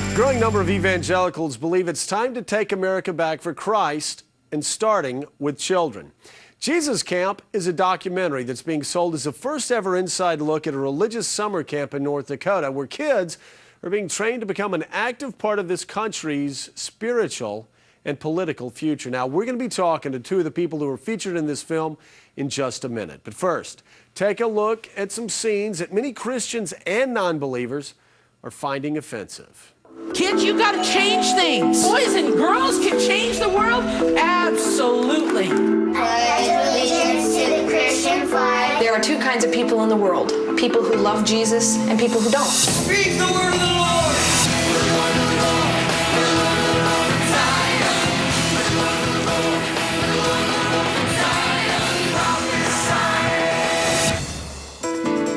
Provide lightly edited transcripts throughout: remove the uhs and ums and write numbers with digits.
A growing number of evangelicals believe it's time to take America back for Christ, and starting with children. Jesus Camp is a documentary that's being sold as the first ever inside look at a religious summer camp in North Dakota, where kids are being trained to become an active part of this country's spiritual and political future. Now, we're going to be talking to two of the people who are featured in this film in just a minute. But first, take a look at some scenes that many Christians and non-believers are finding offensive. Kids, you gotta change things. Boys and girls can change the world? Absolutely. I pledge allegiance to the Christian flag. There are two kinds of people in the world. People who love Jesus and people who don't. Speak the word of the Lord.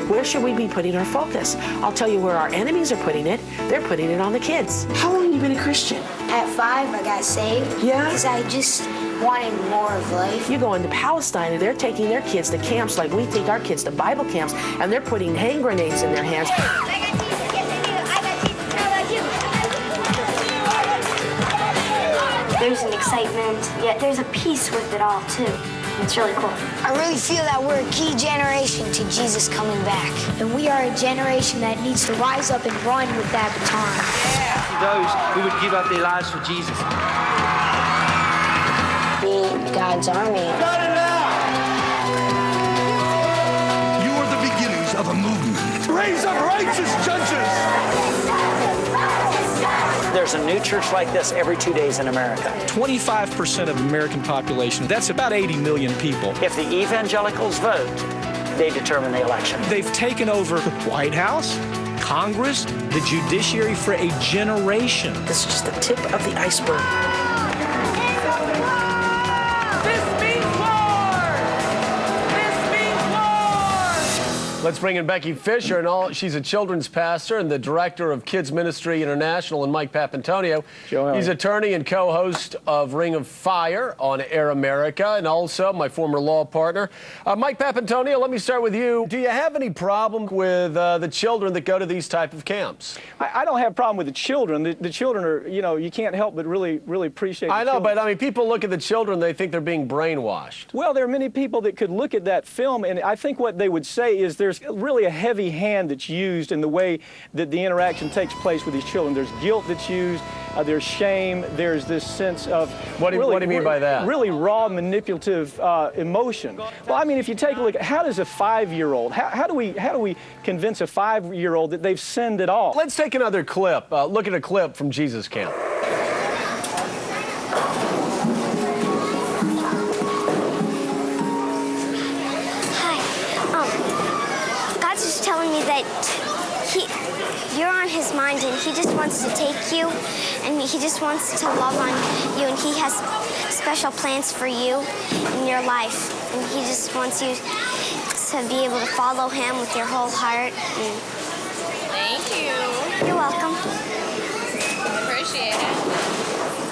Where should we be putting our focus? I'll tell you where our enemies are putting it. They're putting it on the kids. How long have you been a Christian? At 5, I got saved. Yeah? Because I just wanted more of life. You go into Palestine and they're taking their kids to camps like we take our kids to Bible camps, and they're putting hand grenades in their hands. I got Jesus. Yes, I do. I got Jesus. How about you? There's an excitement, yet there's a peace with it all, too. It's really cool. I really feel that we're a key generation to Jesus coming back. And we are a generation that needs to rise up and run with that baton. Those who would give up their lives for Jesus. Be God's army. Not enough! You are the beginnings of a movement. Raise up righteous judges! There's a new church like this every 2 days in America. 25% of the American population, that's about 80 million people. If the evangelicals vote, they determine the election. They've taken over the White House, Congress, the judiciary for a generation. This is just the tip of the iceberg. Let's bring in Becky Fischer, and she's a children's pastor and the director of Kids Ministry International, and Mike Papantonio. He's attorney and co-host of Ring of Fire on Air America, and also my former law partner. Mike Papantonio, let me start with you. Do you have any problem with the children that go to these type of camps? I don't have a problem with the children. The children are, you know, you can't help but really appreciate the I know, children. but I mean, people look at the children, they think they're being brainwashed. Well, there are many people that could look at that film, and I think what they would say is there's really a heavy hand that's used in the way that the interaction takes place with these children. There's guilt that's used, there's shame, there's this sense of... What do you mean by that? Really raw, manipulative emotion. Well, I mean, if you take a look at how does a 5-year-old, how do we convince a 5-year-old that they've sinned at all? Let's take another clip. Look at a clip from Jesus Camp. Telling me that you're on his mind, and he just wants to take you, and he just wants to love on you, and he has special plans for you in your life, and he just wants you to be able to follow him with your whole heart. Thank you. You're welcome. Appreciate it.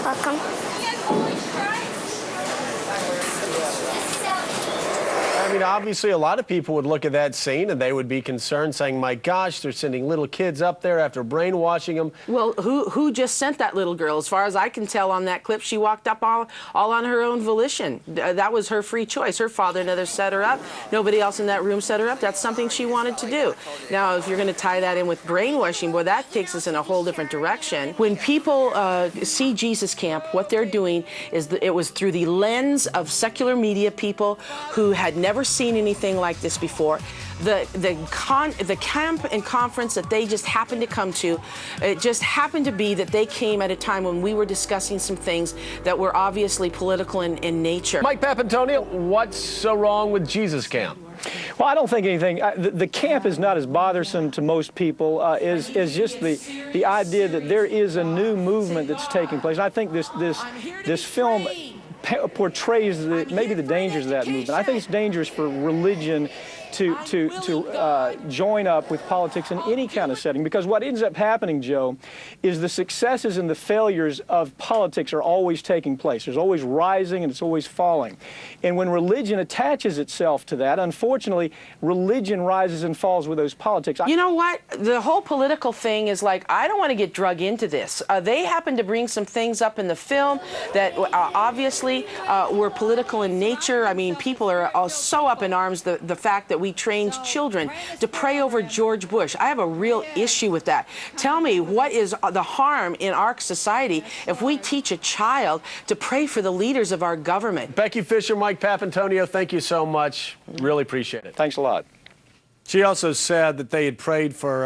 Welcome. I mean, obviously, a lot of people would look at that scene and they would be concerned, saying, my gosh, they're sending little kids up there after brainwashing them. Well, who just sent that little girl? As far as I can tell on that clip, she walked up all on her own volition. That was her free choice. Her father never set her up. Nobody else in that room set her up. That's something she wanted to do. Now, if you're going to tie that in with brainwashing, well, that takes us in a whole different direction. When people see Jesus Camp, what they're doing is it was through the lens of secular media people who had never seen anything like this before. The camp and conference that they just happened to come to, it just happened to be that they came at a time when we were discussing some things that were obviously political in nature. Mike Papantonio, what's so wrong with Jesus Camp? Well, I don't think anything. The camp is not as bothersome to most people as just the idea that there is a new movement that's taking place. And I think this film portrays maybe the dangers of that movement. I think it's dangerous for religion to join up with politics in any kind of setting, because what ends up happening, Joe, is the successes and the failures of politics are always taking place. There's always rising and it's always falling. And when religion attaches itself to that, unfortunately, religion rises and falls with those politics. You know what? The whole political thing is like, I don't want to get drug into this. They happen to bring some things up in the film that obviously were political in nature. I mean, people are so up in arms, the fact that we trained children to pray over George Bush. I have a real issue with that. Tell me, what is the harm in our society if we teach a child to pray for the leaders of our government? Becky Fischer, Mike Papantonio, thank you so much. Really appreciate it. Thanks a lot. She also said that they had prayed for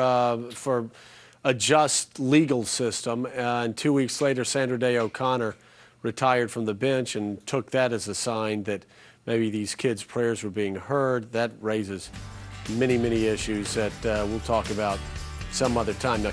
a just legal system, and 2 weeks later, Sandra Day O'Connor retired from the bench and took that as a sign that maybe these kids' prayers were being heard. That raises many, many issues that we'll talk about some other time. Now,